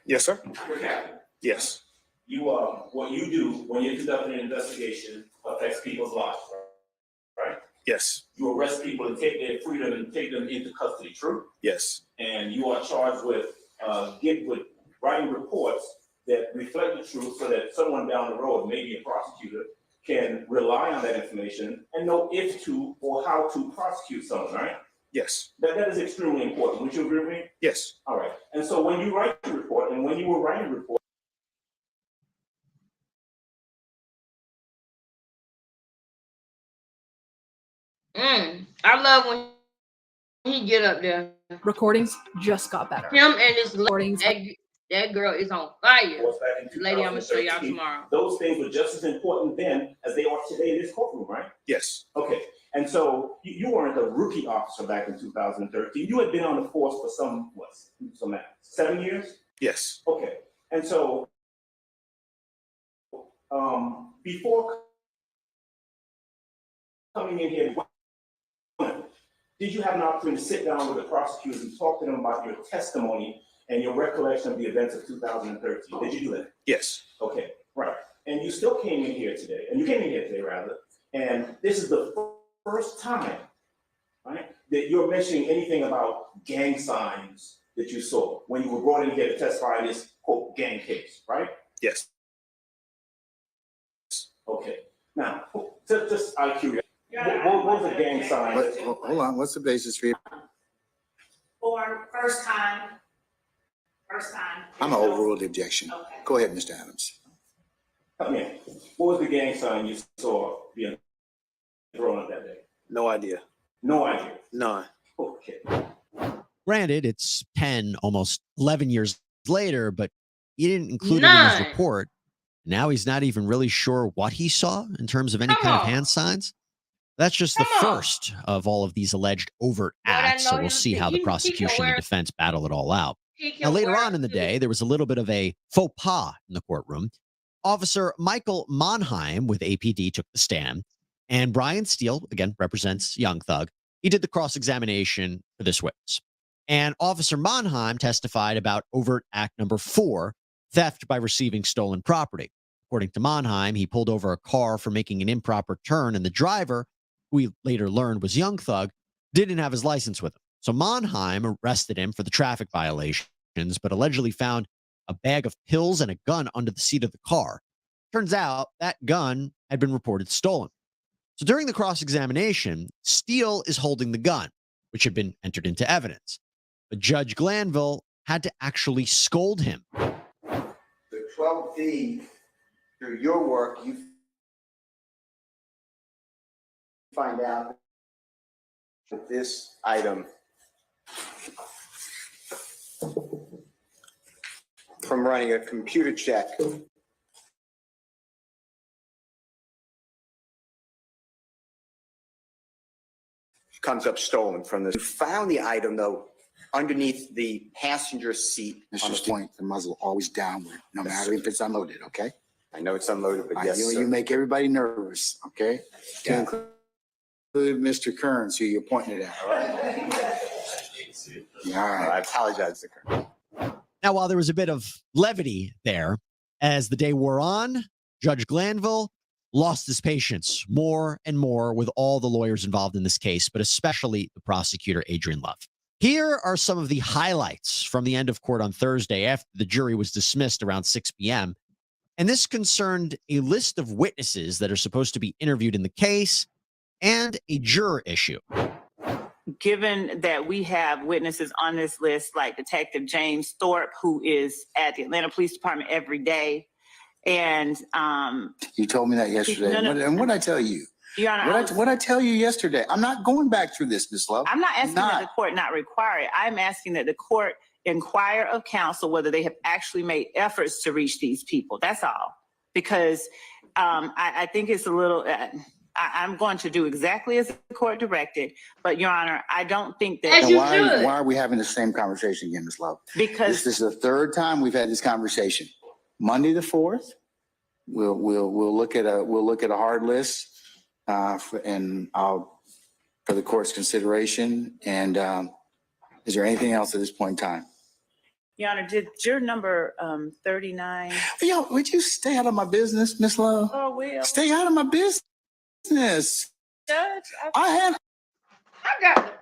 Yes, sir. You're a captain. Yes. You what you do when you're conducting an investigation affects people's lives, right? Yes. You arrest people and take their freedom and take them into custody, true? Yes. And you are charged with writing reports that reflect the truth so that someone down the road, maybe a prosecutor, can rely on that information and know if to or how to prosecute someone, right? Yes. That is extremely important. Would you agree with me? Yes. All right. And so when you write the report, and when you were writing the report, I love when he get up there. Recordings just got better. Him and this Recordings. that girl is on fire. was back in The lady I'm gonna show y'all 2013, tomorrow. those things were just as important then as they are today in this courtroom, right? Yes. Okay. And so you weren't a rookie officer back in 2013. You had been on the force for some 7 years? Yes. Okay. And so before coming in here, did you have an opportunity to sit down with the prosecutors and talk to them about your testimony and your recollection of the events of 2013? Did you do that? Yes. Okay, right. And you still came in here today, and this is the first time, right, that you're mentioning anything about gang signs that you saw when you were brought in here to testify in this, quote, gang case, right? Yes. Okay. Now, just out of curiosity, what was a gang sign? Hold on, what's the basis for you? For first time. I'm gonna overrule the objection. Okay. Go ahead, Mr. Adams. Come in. What was the gang sign you saw being thrown up that day? No idea. No idea. None. Okay. Granted, it's 10, almost 11 years later, but he didn't include it in his report. Now he's not even really sure what he saw in terms of any kind of hand signs. That's just the first of all of these alleged overt acts, so we'll see how the prosecution and defense battle it all out. Now, later on in the day, there was a little bit of a faux pas in the courtroom. Officer Michael Monheim with APD took the stand, and Brian Steele, again, represents Young Thug. He did the cross-examination for this witness. And Officer Monheim testified about overt act number 4, theft by receiving stolen property. According to Monheim, he pulled over a car for making an improper turn, and the driver, who we later learned was Young Thug, didn't have his license with him. So Monheim arrested him for the traffic violations, but allegedly found a bag of pills, and a gun under the seat of the car. Turns out that gun had been reported stolen. So during the cross-examination, Steele is holding the gun, which had been entered into evidence. But Judge Glanville had to actually scold him. The 12D, through your work, you find out that this item from running a computer check comes up stolen from this. You found the item, though, underneath the passenger seat. Mr. Point, the muzzle always downward, no matter if it's unloaded, okay? I know it's unloaded, but yes, You sir. make everybody nervous, okay? To include Mr. Kearns, who you're pointing it at. All right. I apologize, sir. Now, while there was a bit of levity there, as the day wore on, Judge Glanville lost his patience more and more with all the lawyers involved in this case, but especially the prosecutor, Adrian Love. Here are some of the highlights from the end of court on Thursday after the jury was dismissed around 6 p.m. And this concerned a list of witnesses that are supposed to be interviewed in the case and a juror issue. Given that we have witnesses on this list like Detective James Thorpe, who is at the Atlanta Police Department every day, and You told me that yesterday. No, no. And what did I tell you? Your Honor, What I tell you yesterday? I'm not going back through this, Ms. Love. I'm not asking that the court not require it. I'm asking that the court inquire of counsel whether they have actually made efforts to reach these people. That's all. Because I think it's a little, I'm going to do exactly as the court directed. But Your Honor, I don't think that. Then why are we having the same conversation again, Ms. Love? Because this is the third time we've had this conversation. Monday the 4th, we'll look at a hard list for the court's consideration. And is there anything else at this point in time? Your Honor, did juror number 39? Yo, would you stay out of my business, Miss Love? Oh, well. Stay out of my business. Judge, I got it.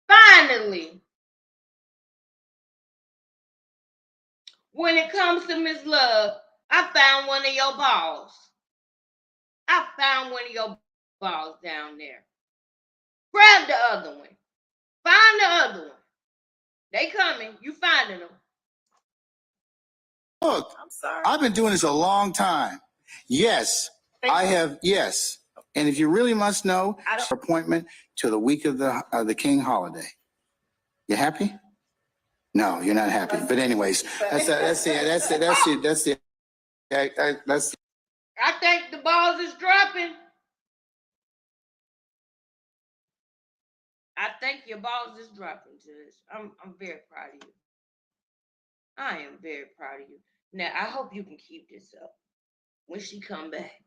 Finally, when it comes to Miss Love, I found one of your balls. I found one of your balls down there. Grab the other one. Find the other one. They coming. You finding them. Look, I'm sorry. I've been doing this a long time. Yes, I have. Yes. And if you really must know, appointment to the week of the King holiday. You happy? No, you're not happy. But anyways, that's it. I think the balls is dropping. I think your balls is dropping, Judge. I'm very proud of you. I am very proud of you. Now, I hope you can keep this up when she come back.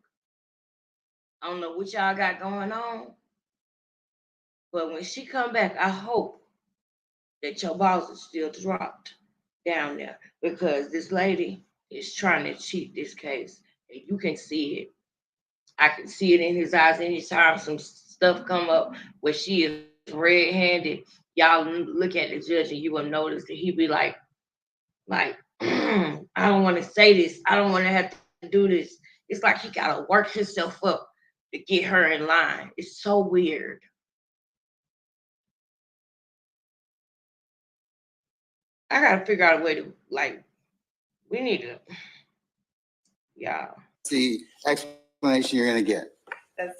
I don't know what y'all got going on, but when she come back, I hope that your balls are still dropped down there, because this lady is trying to cheat this case, and you can see it. I can see it in his eyes anytime some stuff come up where she is red-handed. Y'all look at the judge and you will notice that he be like, I don't want to say this. I don't want to have to do this. It's like he got to work himself up to get her in line. It's so weird. I got to figure out a way to, we need to, the explanation you're going to get.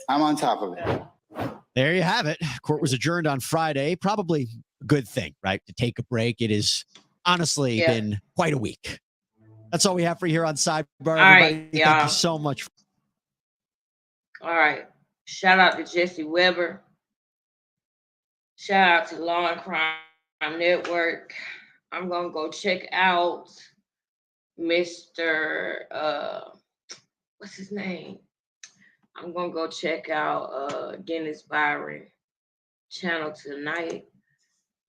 I'm on top of it. There you have it. Court was adjourned on Friday. Probably a good thing, right? To take a break. It has honestly been quite a week. That's all we have for you here on Sidebar. Everybody, thank you so much. All right. Shout out to Jesse Weber. Shout out to Law and Crime Network. I'm going to go check out Mr. What's his name? I'm going to go check out Dennis Byron channel tonight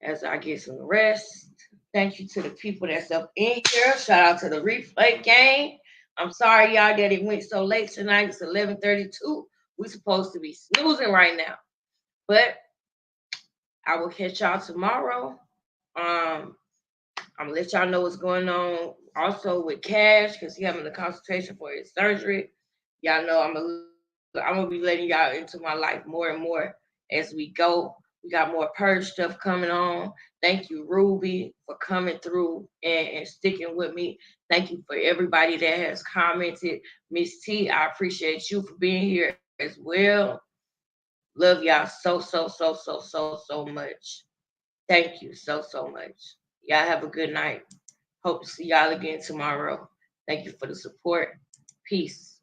as I get some rest. Thank you to the people that's up in here. Shout out to the replay gang. I'm sorry, y'all, that it went so late tonight. It's 11:32. We supposed to be snoozing right now. But I will catch y'all tomorrow. I'm gonna let y'all know what's going on also with Cash, because he having the consultation for his surgery. Y'all know I'm gonna be letting y'all into my life more and more as we go. We got more purge stuff coming on. Thank you, Ruby, for coming through and sticking with me. Thank you for everybody that has commented. Miss T, I appreciate you for being here as well. Love y'all so much. Thank you so much. Y'all have a good night. Hope to see y'all again tomorrow. Thank you for the support. Peace.